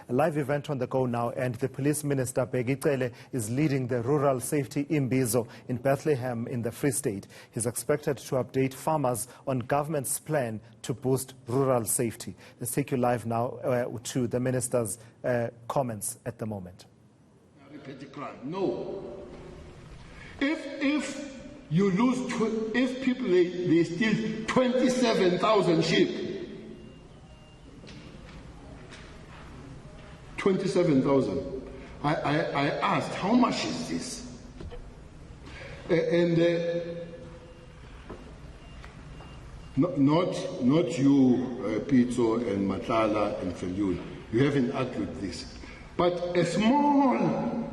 A live event on the go now, and the Police Minister Bheki Cele is leading the Rural Safety Imbizo in Bethlehem in the Free State. He's expected to update farmers on government's plan to boost rural safety. Let's take you live now to the Minister's comments at the moment. No. If you lose, if people they steal 27,000 sheep, 27,000. I asked, how much is this? And not you, Pizzo and Matala and Feliun. You haven't argued this. But a small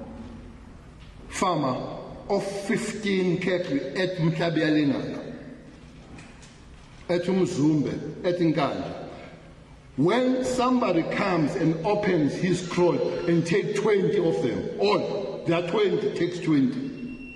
farmer of 15 cattle at Mhlabialina, at Umzumbe, at Nganda, when somebody comes and opens his scroll and takes 20 of them, all, there are 20, takes 20.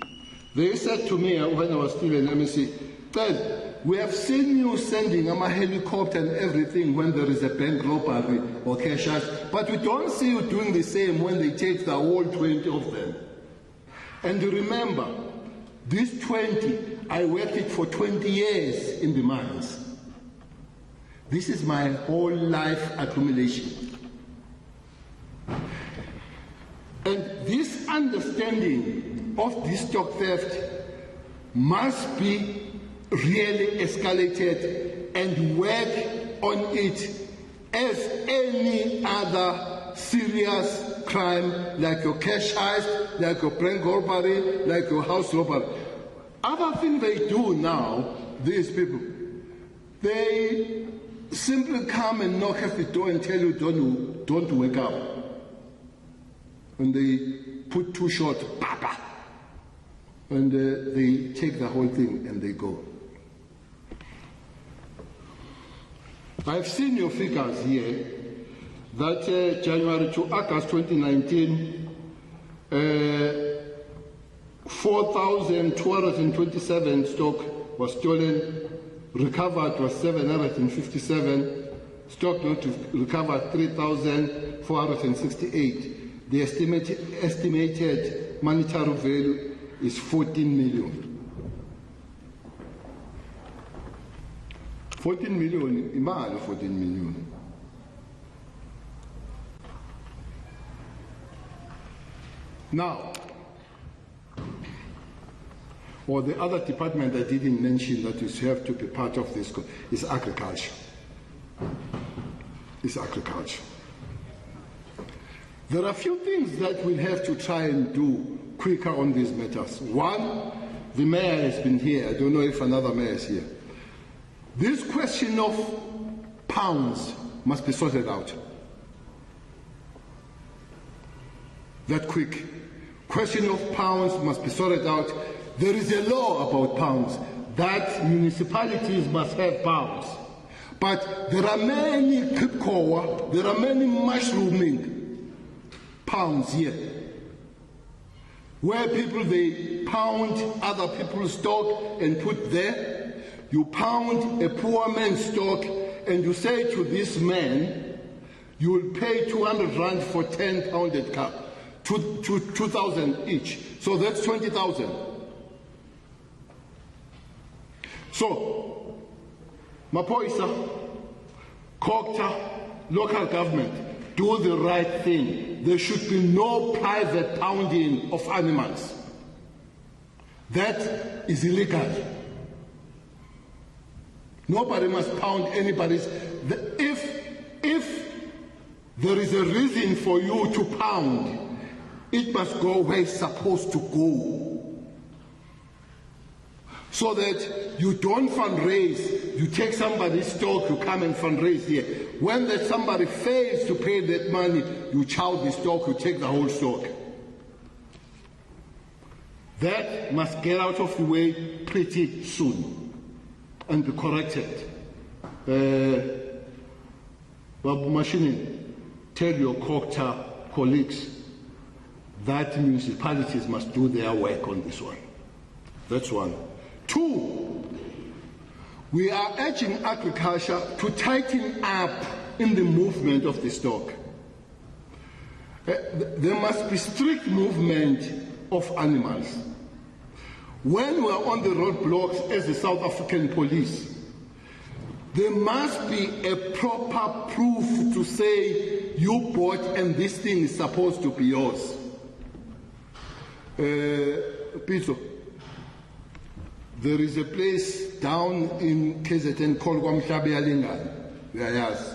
They said to me when I was still in MSc, Dad, we have seen you sending a helicopter and everything when there is a bank robbery or cash out, but we don't see you doing the same when they take the whole 20 of them. And remember, these 20, I worked it for 20 years in the mines. This is my whole life accumulation. And this understanding of this stock theft must be really escalated and work on it as any other serious crime, like your cash heist, like your bank robbery, like your house robbery. Other thing they do now, these people, they simply come and knock at the door and tell you don't wake up. And they put 2 shots, papa, and they take the whole thing and they go. I've seen your figures here that January to August 2019, 4,227 stock was stolen. Recovered was 757, stock not recovered 3,468. The estimated monetary value is 14 million. 14 million, imali 14 million. Now, or the other department I didn't mention that is have to be part of this is agriculture. It's agriculture. There are a few things that we'll have to try and do quicker on these matters. One, the mayor has been here. I don't know if another mayor is here. This question of pounds must be sorted out. That quick. Question of pounds must be sorted out. There is a law about pounds that municipalities must have pounds. But there are many kripkowa, there are many mushrooming pounds here, where people they pound other people's stock and put there. You pound a poor man's stock and you say to this man, you will pay 200 rand for 10 pounded cup, 2,000 each. So that's 20,000. So, Mapoisa, Kokta, local government, do the right thing. There should be no private pounding of animals. That is illegal. Nobody must pound anybody's. If there is a reason for you to pound, it must go where it's supposed to go. So that you don't fundraise, you take somebody's stock, you come and fundraise here. When that somebody fails to pay that money, you chow the stock, you take the whole stock. That must get out of the way pretty soon and be corrected. Babu Mashini, tell your Kokta colleagues that municipalities must do their work on this one. That's one. 2, we are urging agriculture to tighten up in the movement of the stock. There must be strict movement of animals. When we are on the roadblocks as the South African police, there must be a proper proof to say you bought and this thing is supposed to be yours. Imbizo, there is a place down in KZN called Kwamhlabeyalinga. Yes.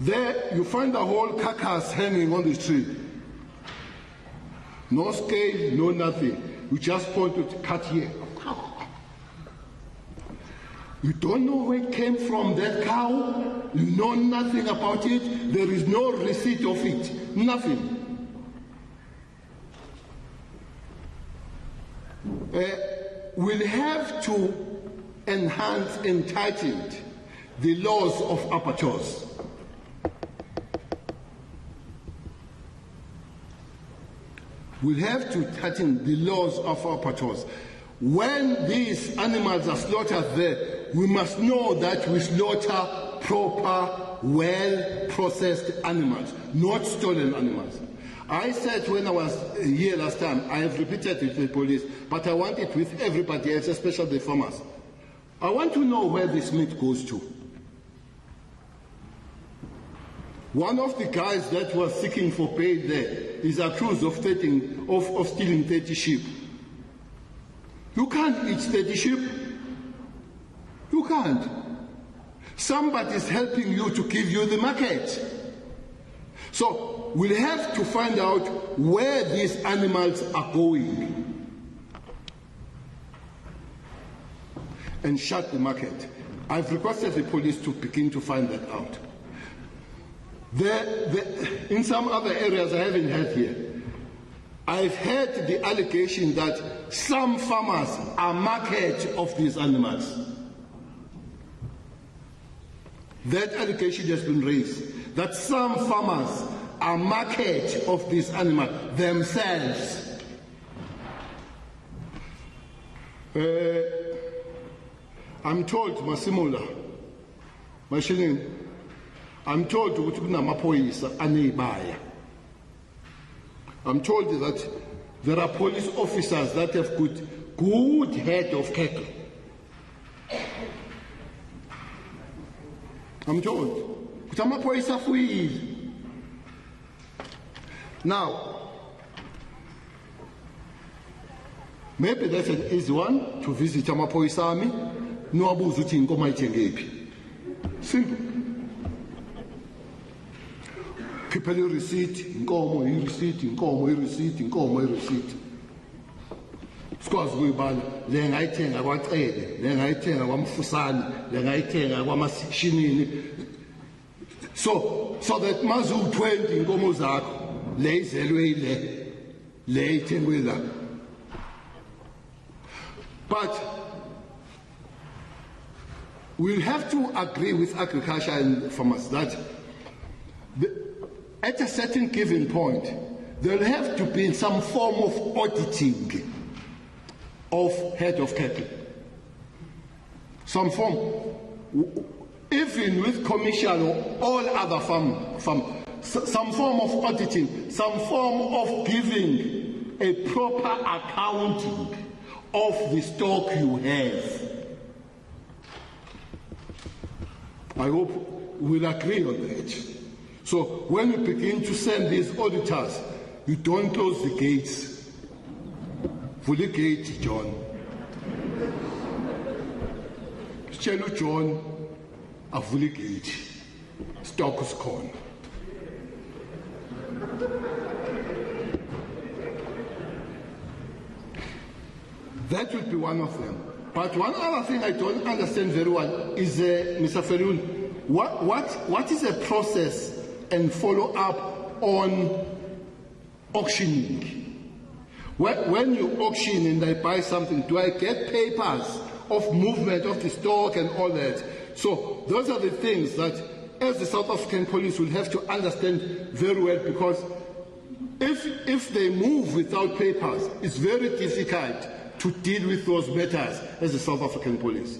There you find a whole carcass hanging on the tree. No scale, no nothing. You just point to cut here. You don't know where it came from, that cow. You know nothing about it. There is no receipt of it. Nothing. We'll have to enhance and tighten the laws of abattoirs. We'll have to tighten the laws of abattoirs. When these animals are slaughtered there, we must know that we slaughter proper, well-processed animals, not stolen animals. I said when I was here last time, I have repeated it with the police, but I want it with everybody else, especially the farmers. I want to know where this meat goes to. One of the guys that was seeking for pay there is accused of stealing 30 sheep. You can't eat 30 sheep. You can't. Somebody is helping you to give you the market. So we'll have to find out where these animals are going and shut the market. I've requested the police to begin to find that out. In some other areas I haven't heard here, I've heard the allegation that some farmers are market of these animals. That allegation has been raised, that some farmers are market of these animals themselves. I'm told, Masimula, Mashilin, I'm told to kunamapoyisa anebaya. I'm told that there are police officers that have good head of cattle. I'm told. Now, maybe that's an easy one to visit Amapoisa Army. No abuzuti ngoma ithengepi. Simple. People your receipt, inkomo receipt, inkomo receipt, inkomo receipt. Sikwazi ukuyibala le ngayithenga kwaCele, le ngayithenga kwaMfusani, le ngayithenga kwaMasishinini. So that mazu 20 inkomo zakho le izelwe le ithengwe la. But we'll have to agree with agriculture and farmers that at a certain given point, there'll have to be some form of auditing of head of cattle. Some form, even with commercial or all other farm, some form of auditing, some form of giving a proper accounting of the stock you have. I hope we'll agree on that. So when we begin to send these auditors, you don't close the gates. Fully gate, John. Chelo John, a fully gate. Stock is gone. That would be one of them. But one other thing I don't understand very well is, Mr. Ferrul, what is the process and follow up on auctioning? When you auction and I buy something, do I get papers of movement of the stock and all that? So those are the things that, as the South African police, will have to understand very well, because if they move without papers, it's very difficult to deal with those matters as the South African police.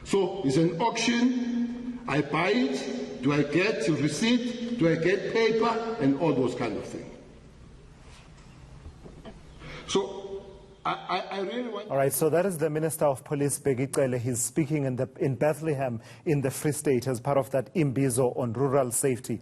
So it's an auction, I buy it, Do I get receipt? Do I get paper? And all those kind of things. So I really want... All right, so that is the Minister of Police, Bheki Cele. He's speaking in Bethlehem in the Free State as part of that Imbizo on rural safety.